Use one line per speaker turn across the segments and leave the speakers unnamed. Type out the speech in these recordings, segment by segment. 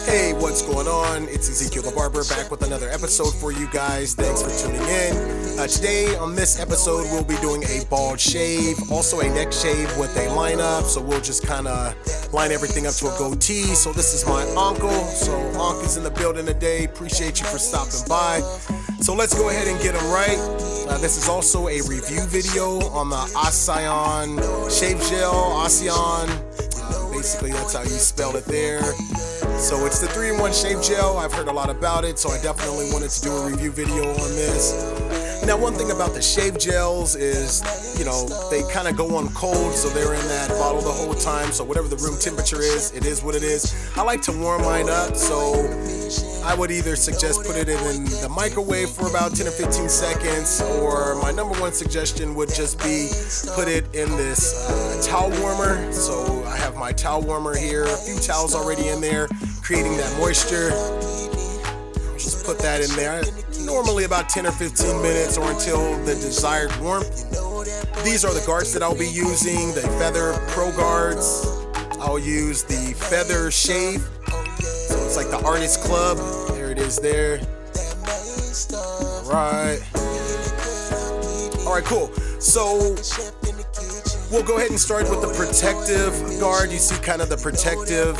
Hey, what's going on? It's Ezekiel the Barber back with another episode for you guys. Thanks for tuning in. Today on this episode, we'll be doing a bald shave, also a neck shave with a lineup. So we'll just kind of line everything up to a goatee. So this is my uncle. So Unc is in the building today. Appreciate you for stopping by. So let's go ahead and get him right. This is also a review video on the Ossion shave gel, Ossion. Basically, that's how you spell it there. So it's the 3-in-1 shave gel. I've heard a lot about it, so I definitely wanted to do a review video on this. Now, one thing about the shave gels is, they kind of go on cold, so they're in that bottle the whole time. So whatever the room temperature is, it is what it is. I like to warm mine up, so I would either suggest put it in the microwave for about 10 or 15 seconds, or my number one suggestion would just be put it in this towel warmer. So I have my towel warmer here, a few towels already in there, creating that moisture. Just put that in there, normally about 10 or 15 minutes or until the desired warmth. These are the guards that I'll be using, the Feather Pro guards. I'll use the Feather Shave. So it's like the Artist Club. There it is there. All right, cool. So we'll go ahead and start with the protective guard. You see kind of the protective,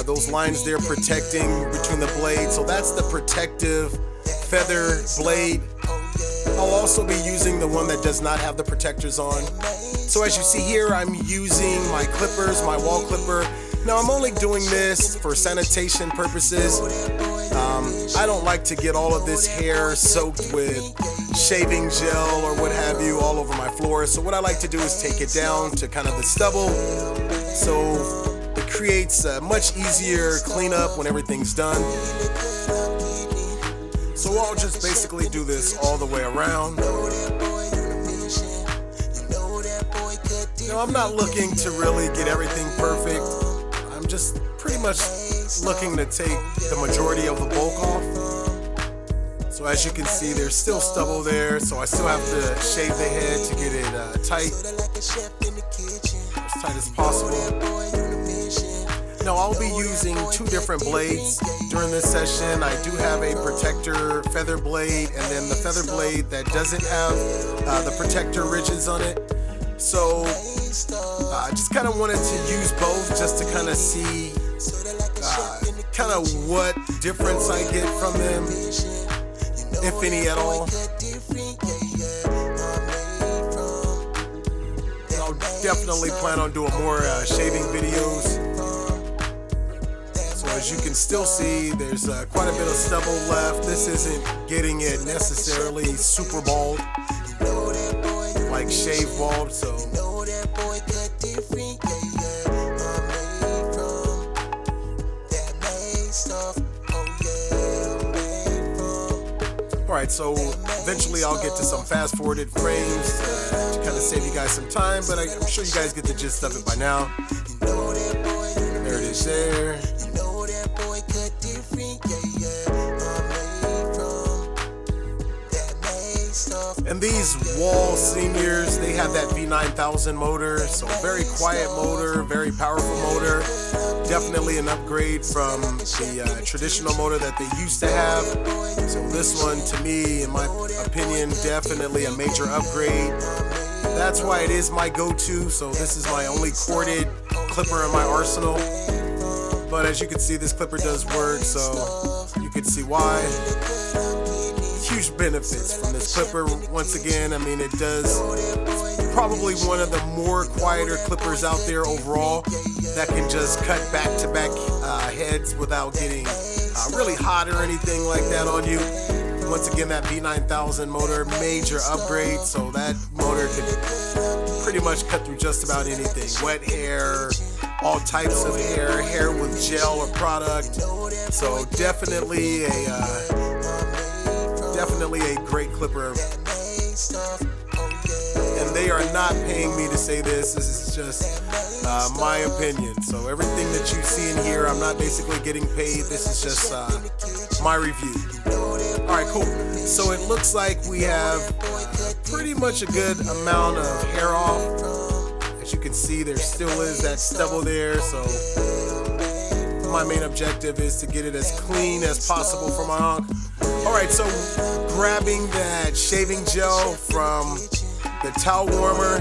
those lines there protecting between the blades. So that's the protective feather blade. I'll also be using the one that does not have the protectors on. So as you see here, I'm using my clippers, my wall clipper. Now I'm only doing this for sanitation purposes. I don't like to get all of this hair soaked with shaving gel or what have you all over my floor. So what I like to do is take it down to kind of the stubble. So it creates a much easier cleanup when everything's done. So I'll just basically do this all the way around. Now I'm not looking to really get everything perfect. I'm just pretty much looking to take the majority of the bulk off. So as you can see, there's still stubble there, so I still have to shave the head to get it tight, as tight as possible. Now I'll be using 2 different blades during this session. I do have a protector feather blade and then the feather blade that doesn't have the protector ridges on it. So I just kind of wanted to use both just to kind of see kind of what difference I get from them, if any at all. I'll definitely plan on doing more shaving videos. So as you can still see, there's quite a bit of stubble left. This isn't getting it necessarily super bald, like shave bald, so. Alright, so eventually I'll get to some fast forwarded frames to kind of save you guys some time, but I'm sure you guys get the gist of it by now. There it is there. And these Wall Seniors, they have that V9000 motor, so very quiet motor, very powerful motor. Definitely an upgrade from the traditional motor that they used to have. So this one, to me, in my opinion, definitely a major upgrade. That's why it is my go-to. So this is my only corded clipper in my arsenal. But as you can see, this clipper does work, so you can see why. Huge benefits from this clipper. Once again, I mean, it does probably one of the more quieter clippers out there overall that can just cut back-to-back heads without getting really hot or anything like that on you. Once again, that V9000 motor, major upgrade, so that motor can pretty much cut through just about anything. Wet hair, all types of hair, hair with gel or product. So definitely a great clipper. And they are not paying me to say this. This is just my opinion. So everything that you see in here, I'm not basically getting paid. This is just my review. All right, cool. So it looks like we have pretty much a good amount of hair off. As you can see, there still is that stubble there. So my main objective is to get it as clean as possible for my hunk. Alright, so grabbing that shaving gel from the towel warmer,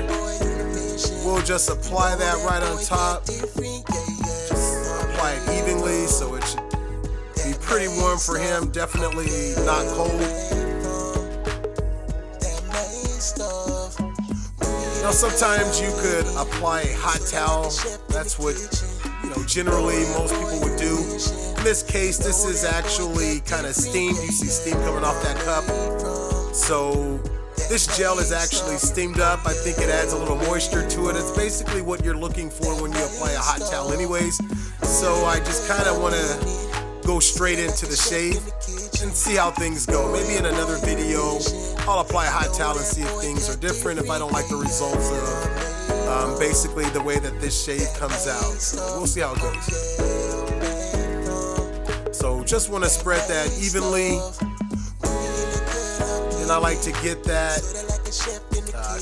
we'll just apply that right on top. Just apply it evenly so it should be pretty warm for him, definitely not cold. Now sometimes you could apply a hot towel. That's what, generally most people would do. In this case, this is actually kind of steamed. You see steam coming off that cup. So this gel is actually steamed up. I think it adds a little moisture to it. It's basically what you're looking for when you apply a hot towel anyways. So I just kind of want to go straight into the shave and see how things go. Maybe in another video, I'll apply a hot towel and see if things are different, if I don't like the results of basically the way that this shave comes out. So we'll see how it goes. So just want to spread that evenly. Then I like to get that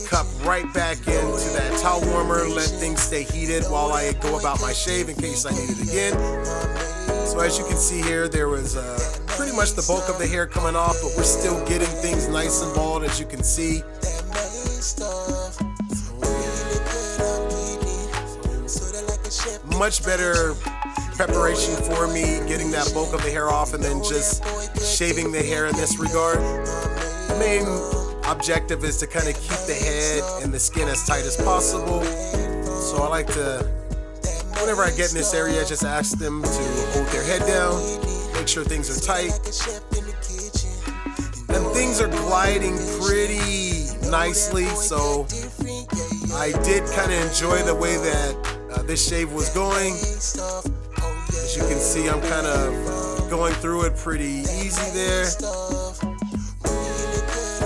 cup right back into that towel warmer, let things stay heated while I go about my shave in case I need it again. So as you can see here, there was pretty much the bulk of the hair coming off, but we're still getting things nice and bald, as you can see. Much better preparation for me, getting that bulk of the hair off and then just shaving the hair in this regard. The main objective is to kind of keep the head and the skin as tight as possible. So I like to, whenever I get in this area, just ask them to hold their head down, make sure things are tight. And things are gliding pretty nicely, so I did kind of enjoy the way that this shave was going. As you can see, I'm kind of going through it pretty easy there.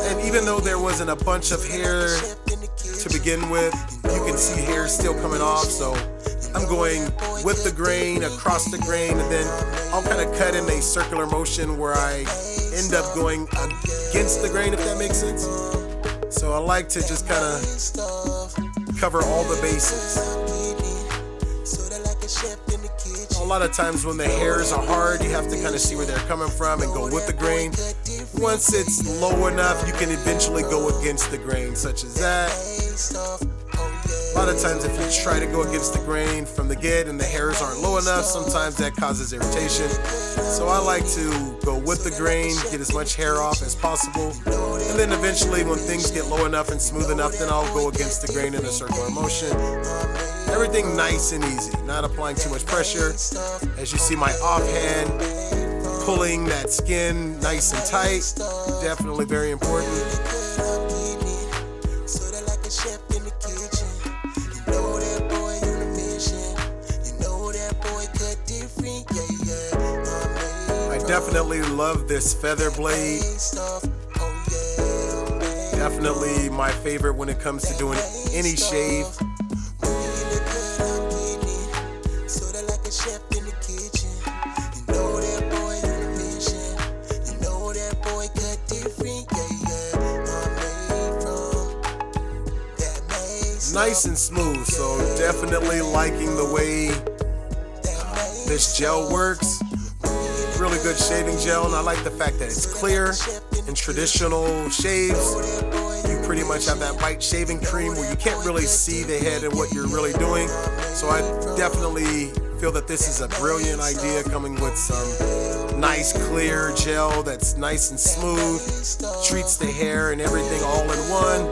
And even though there wasn't a bunch of hair to begin with, you can see hair still coming off, so I'm going with the grain, across the grain, and then I'll kind of cut in a circular motion where I end up going against the grain, if that makes sense. So I like to just kind of cover all the bases. A lot of times when the hairs are hard, you have to kind of see where they're coming from and go with the grain. Once it's low enough, you can eventually go against the grain, such as that. A lot of times if you try to go against the grain from the get and the hairs aren't low enough, sometimes that causes irritation. So I like to go with the grain, get as much hair off as possible. And then eventually when things get low enough and smooth enough, then I'll go against the grain in a circular motion. Everything nice and easy, not applying too much pressure. As you see my offhand pulling that skin nice and tight, definitely very important. I definitely love this feather blade. Definitely my favorite when it comes to doing any shave. Nice and smooth, so definitely liking the way this gel works. Really good shaving gel, and I like the fact that it's clear. In traditional shaves, you pretty much have that white shaving cream where you can't really see the head and what you're really doing. So I definitely feel that this is a brilliant idea, coming with some nice clear gel that's nice and smooth, treats the hair and everything all in one.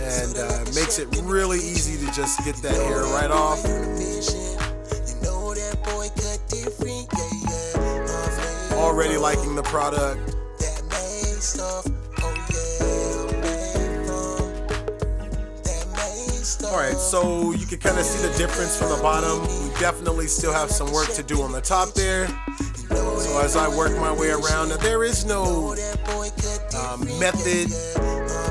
And makes it really easy to just get that hair right off. Already liking the product. Alright, so you can kind of see the difference from the bottom. We definitely still have some work to do on the top there. So as I work my way around, now there is no method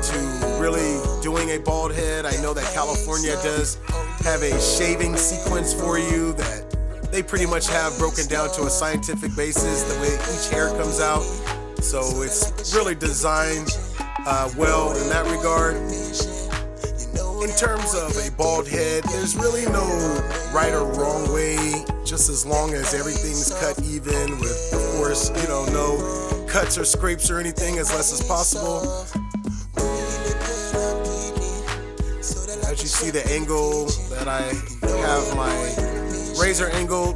to really doing a bald head. I know that California does have a shaving sequence for you that they pretty much have broken down to a scientific basis, the way each hair comes out. So it's really designed well in that regard. In terms of a bald head, there's really no right or wrong way. just as long as everything's cut even with, of course, you know, no cuts or scrapes or anything, as less as possible. As you see the angle that I have my razor angled,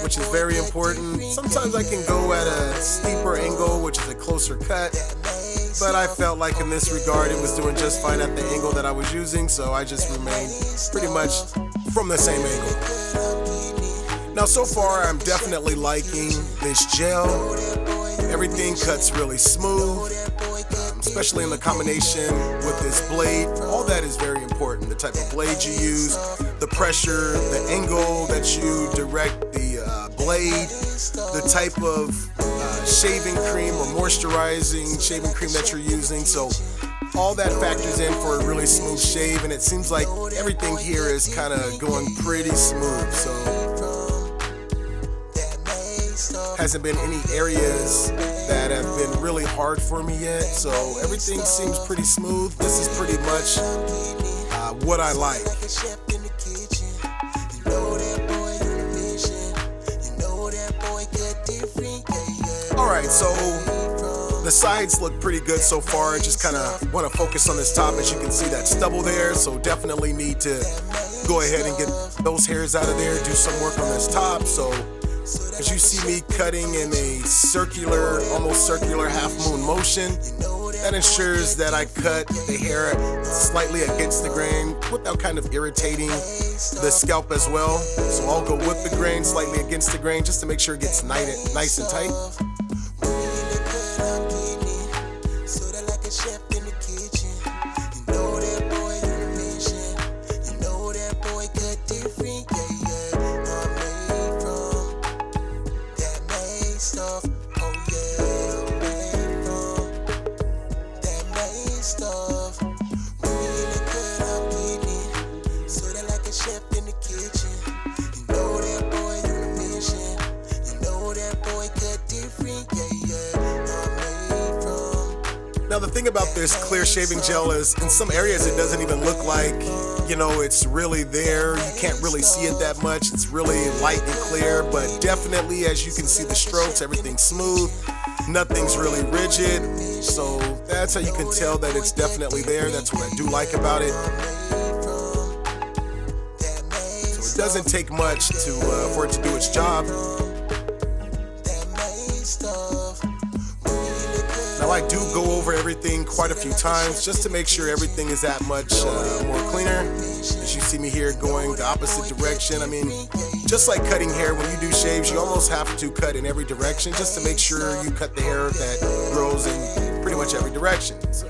which is very important. Sometimes I can go at a steeper angle, which is a closer cut, but I felt like in this regard it was doing just fine at the angle that I was using, so I just remained pretty much from the same angle. Now so far I'm definitely liking this gel. Everything cuts really smooth, especially in the combination with this blade. All that is very important. The type of blade you use, the pressure, the angle that you direct the blade, the type of shaving cream or moisturizing shaving cream that you're using. So all that factors in for a really smooth shave, and it seems like everything here is kind of going pretty smooth. So hasn't been any areas that have been really hard for me yet, so everything seems pretty smooth. This is pretty much what I like. Alright, so the sides look pretty good so far. I just kind of want to focus on this top. As you can see, that stubble there, so definitely need to go ahead and get those hairs out of there, do some work on this top. So as you see me cutting in a circular, almost circular half moon motion, that ensures that I cut the hair slightly against the grain without kind of irritating the scalp as well. So I'll go with the grain, slightly against the grain, just to make sure it gets nice and tight. Now the thing about this clear shaving gel is in some areas it doesn't even look like, you know, it's really there. You can't really see it that much. It's really light and clear, but definitely as you can see the strokes, everything's smooth. Nothing's really rigid. So that's how you can tell that it's definitely there. That's what I do like about it. So it doesn't take much for it to do its job. Now I do go over everything quite a few times just to make sure everything is that much more cleaner. As you see me here going the opposite direction. I mean, just like cutting hair, when you do shaves, you almost have to cut in every direction just to make sure you cut the hair that grows in pretty much every direction. So.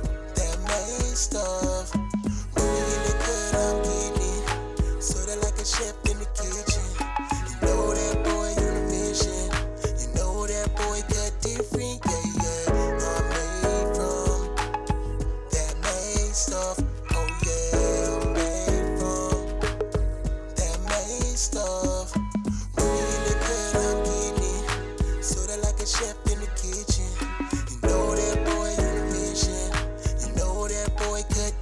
Chef in the kitchen, you know that boy on a mission, you know that boy cut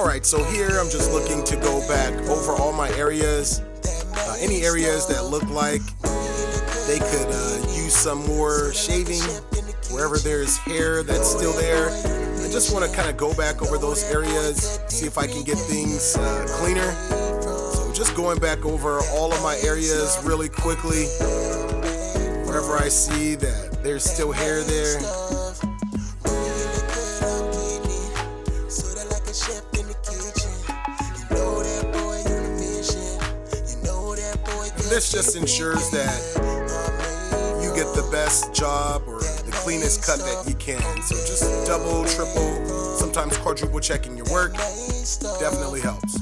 Alright, so here I'm just looking to go back over all my areas. Any areas that look like they could use some more shaving. Wherever there's hair that's still there, I just want to kind of go back over those areas, see if I can get things cleaner. So just going back over all of my areas really quickly. Wherever I see that there's still hair there. This just ensures that you get the best job or the cleanest cut that you can. So just double, triple, sometimes quadruple checking your work definitely helps.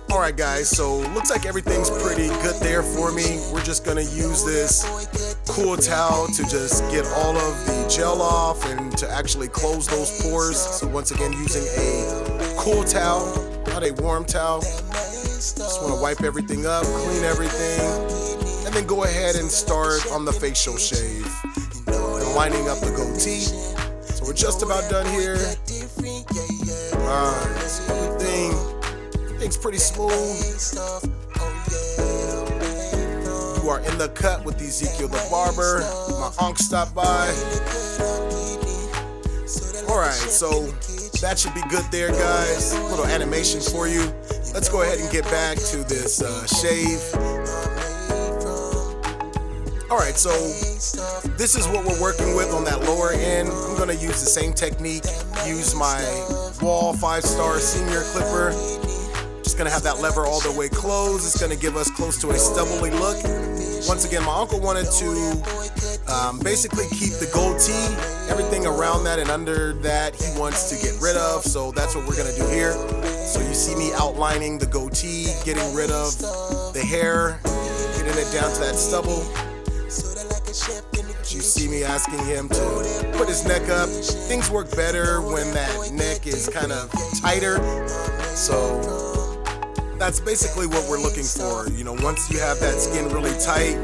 Alright guys, so looks like everything's pretty good there for me. We're just gonna use this cool towel to just get all of the gel off and to actually close those pores. So once again, using a cool towel, not a warm towel. Just want to wipe everything up, clean everything, and then go ahead and start on the facial shave and lining up the goatee. So we're just about done here. Alright, so everything's pretty smooth. You are in the cut with Ezekiel the Barber. My uncle stopped by. Alright, so that should be good there, guys. A little animation for you. Let's go ahead and get back to this shave. Alright, so this is what we're working with on that lower end. I'm going to use the same technique. Use my Wall 5-star senior clipper. Just going to have that lever all the way closed. It's going to give us close to a stubbly look. Once again, my uncle wanted to basically keep the goatee, everything around that and under that he wants to get rid of. So that's what we're going to do here. So you see me outlining the goatee, getting rid of the hair, getting it down to that stubble. You see me asking him to put his neck up. Things work better when that neck is kind of tighter. So that's basically what we're looking for. You know, once you have that skin really tight,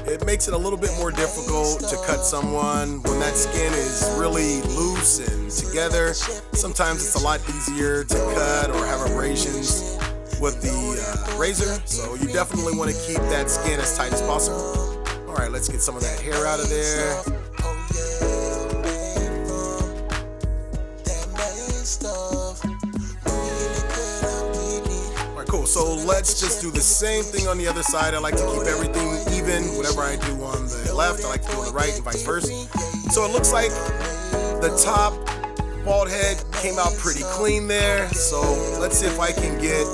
it makes it a little bit more difficult to cut someone. When that skin is really loose and together, sometimes it's a lot easier to cut or have abrasions with the razor. So you definitely want to keep that skin as tight as possible. All right, let's get some of that hair out of there. All right, cool. So let's just do the same thing on the other side. I like to keep everything even. Whatever I do on the left, I like to do on the right and vice versa. So it looks like the top bald head came out pretty clean there. So let's see if I can get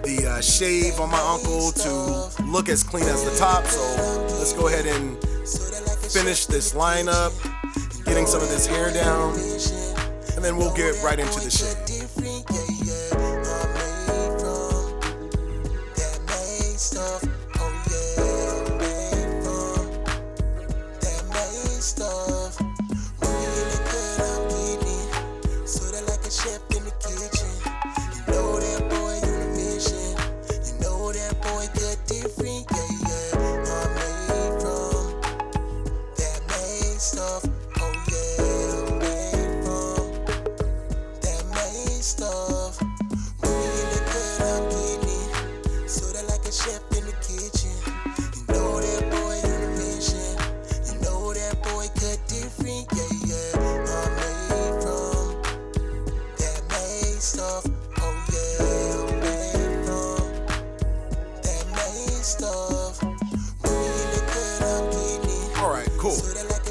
the shave on my uncle to look as clean as the top. So let's go ahead and finish this line up, getting some of this hair down, and then we'll get right into the shave.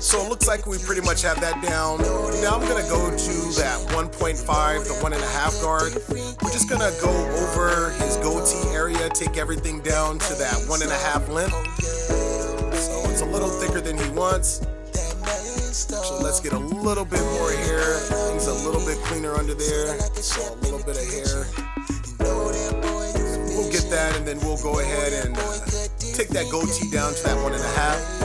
So it looks like we pretty much have that down. Now I'm gonna go to that 1.5, the 1.5 guard. We're just gonna go over his goatee area, take everything down to that 1.5 length. So it's a little thicker than he wants. So let's get a little bit more hair. Things a little bit cleaner under there. So a little bit of hair. We'll get that, and then we'll go ahead and take that goatee down to that 1.5.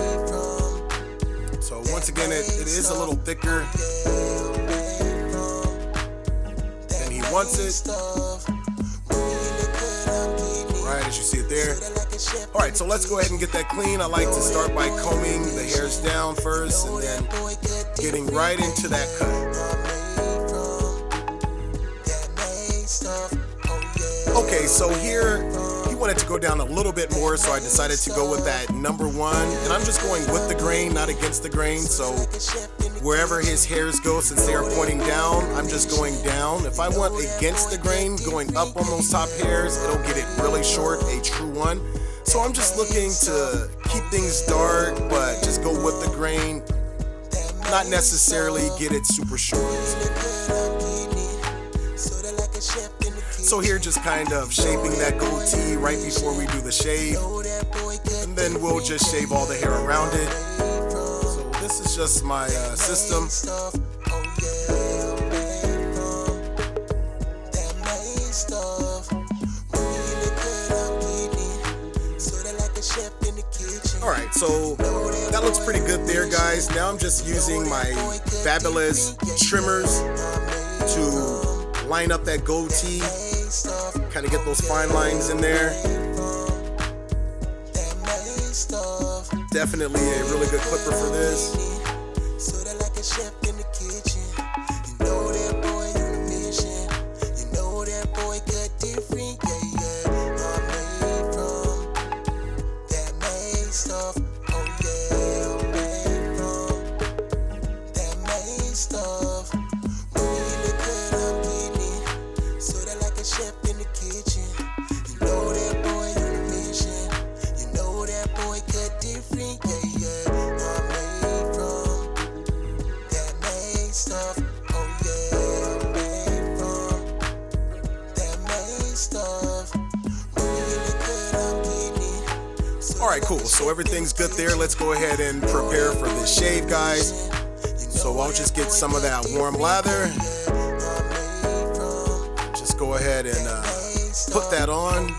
So once again, it is a little thicker than he wants it. Right, as you see it there. All right, so let's go ahead and get that clean. I like to start by combing the hairs down first and then getting right into that cut. Okay, so here he wanted to go down a little bit more, so I decided to go with that number 1, and I'm just going with the grain, not against the grain. So wherever his hairs go, since they are pointing down, I'm just going down. If I want against the grain, going up on those top hairs, it'll get it really short, a true 1. So I'm just looking to keep things dark, but just go with the grain, not necessarily get it super short. So here, just kind of shaping that goatee right before we do the shave, and then we'll just shave all the hair around it. So this is just my system. Alright, so that looks pretty good there, guys. Now I'm just using my fabulous trimmers to line up that goatee, kind of get those fine lines in there. Definitely a really good clipper for this.
stuff. When you look good, I'm getting it. Sorta like a chef in the kitchen. You know that boy on a mission. You know that boy cut different, yeah, yeah. I'm made from that made stuff. Oh yeah, I'm made from that made stuff. When you look good, I'm getting it.
Alright, cool. So everything's good there. Let's go ahead and prepare for this shave, guys. So I'll just get some of that warm lather. Just go ahead and put that on.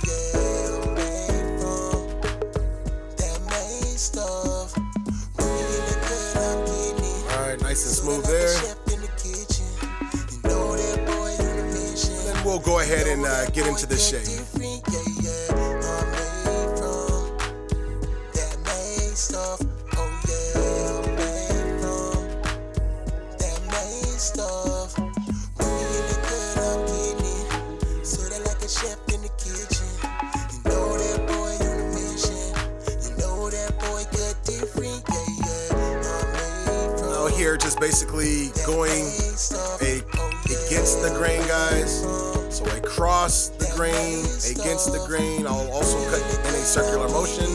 Alright, nice and smooth there. And then we'll go ahead and get into the shave. Here, just basically going against the grain, guys. So I cross the grain against the grain. I'll also cut in a circular motion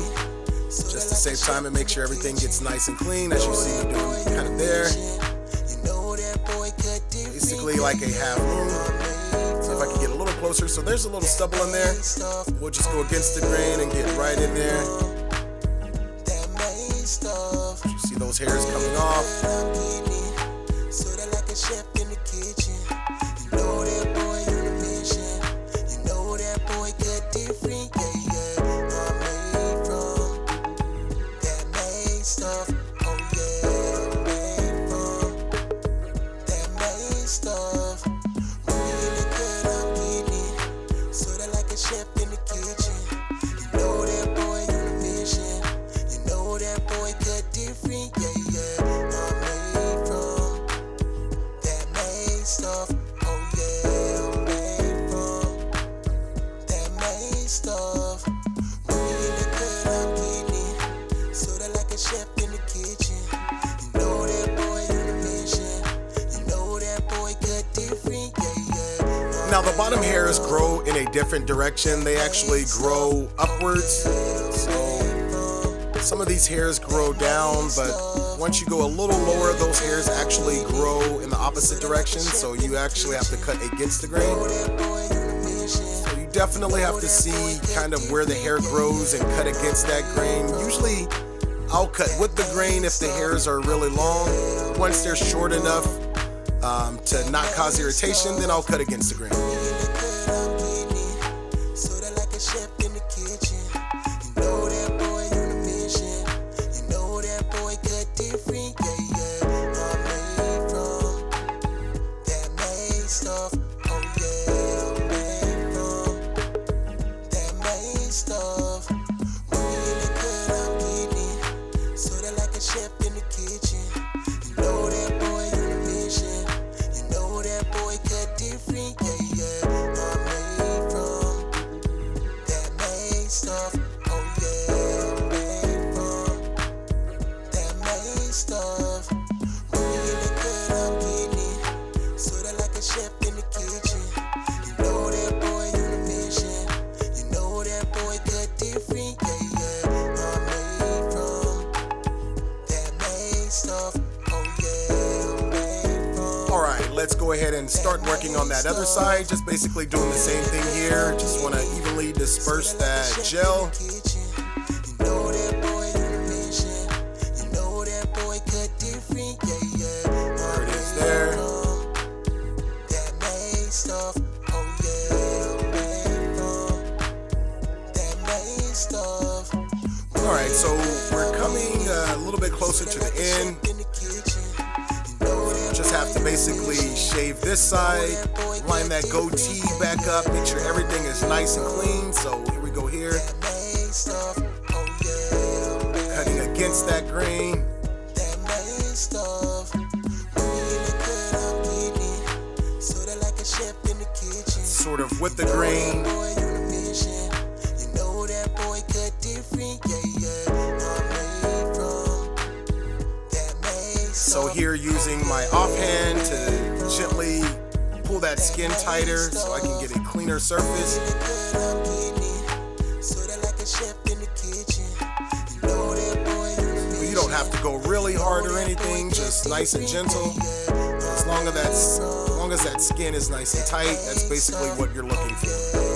just to save time and make sure everything gets nice and clean, as you see me doing kind of there. Basically like a half moon. See if I can get a little closer. So there's a little stubble in there. We'll just go against the grain and get right in there. You see those hairs coming off. Now the bottom hairs grow in a different direction. They actually grow upwards. So some of these hairs grow down, but once you go a little lower, those hairs actually grow in the opposite direction. So you actually have to cut against the grain. So you definitely have to see kind of where the hair grows and cut against that grain. Usually I'll cut with the grain if the hairs are really long. Once they're short enough to not cause irritation, then I'll cut against the grain. Let's go ahead and start working on that other side. Just basically doing the same thing here. Just want to evenly disperse that gel. There it is there. Alright, so we're coming a little bit closer to the end. Just have to basically shave this side, line that goatee back up, make sure everything is nice and clean. So here we go here. Cutting against that grain. Sort of with the grain. So here, using my offhand to gently pull that skin tighter so I can get a cleaner surface. You don't have to go really hard or anything, just nice and gentle. As long as that skin is nice and tight, that's basically what you're looking for.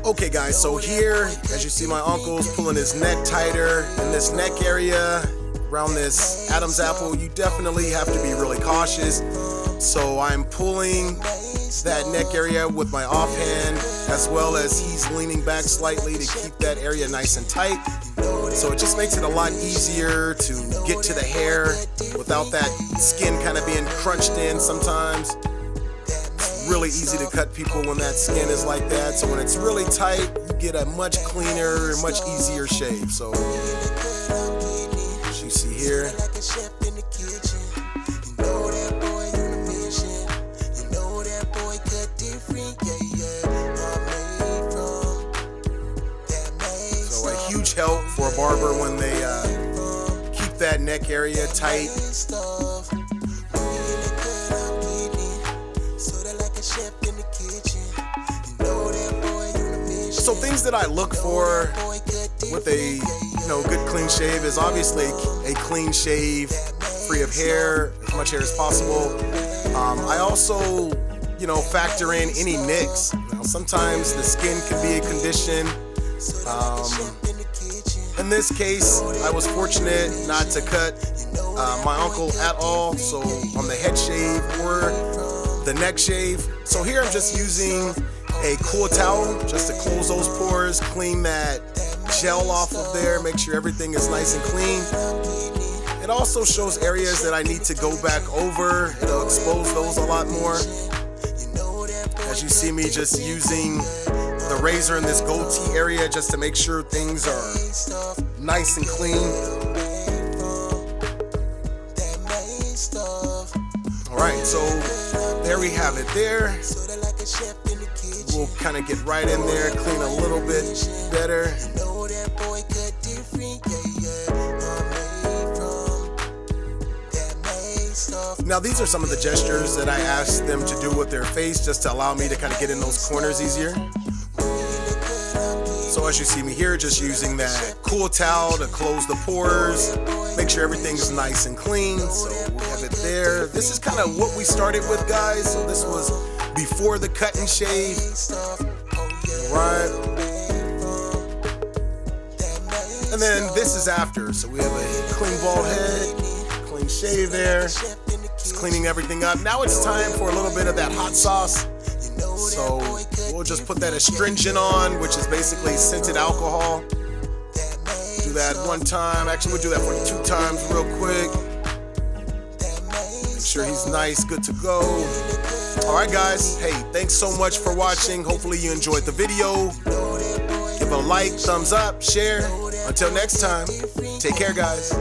Okay guys, so here, as you see, my uncle's pulling his neck tighter. In this neck area, around this Adam's apple, you definitely have to be really cautious. So I'm pulling that neck area with my offhand, as well as he's leaning back slightly to keep that area nice and tight. So it just makes it a lot easier to get to the hair without that skin kind of being crunched in sometimes. Really easy to cut people when that skin is like that. So when it's really tight, you get a much cleaner, much easier shave. So as you see here, so a huge help for a barber when they keep that neck area tight. So things that I look for with a good clean shave is obviously a clean shave, free of hair, as much hair as possible. I also factor in any nicks. Sometimes the skin can be a condition. In this case, I was fortunate not to cut my uncle at all, so on the head shave or the neck shave. So here I'm just using a cool towel just to close those pores, clean that gel off of there, make sure everything is nice and clean. It also shows areas that I need to go back over. It'll expose those a lot more. As you see me just using the razor in this goatee area just to make sure things are nice and clean. Alright, so there we have it there. We'll kind of get right in there, clean a little bit better. Now these are some of the gestures that I asked them to do with their face just to allow me to kind of get in those corners easier. So as you see me here, just using that cool towel to close the pores, make sure everything's nice and clean. So we have it there. This is kind of what we started with, guys. So this was before the cut and shave. Right. And then this is after. So we have a clean bald head, clean shave there. Just cleaning everything up. Now it's time for a little bit of that hot sauce. So we'll just put that astringent on, which is basically scented alcohol. Do that one time. Actually, we'll do that for 2 times real quick. Make sure he's nice, good to go. Alright guys, hey, thanks so much for watching. Hopefully you enjoyed the video. Give a like, thumbs up, share. Until next time, take care guys.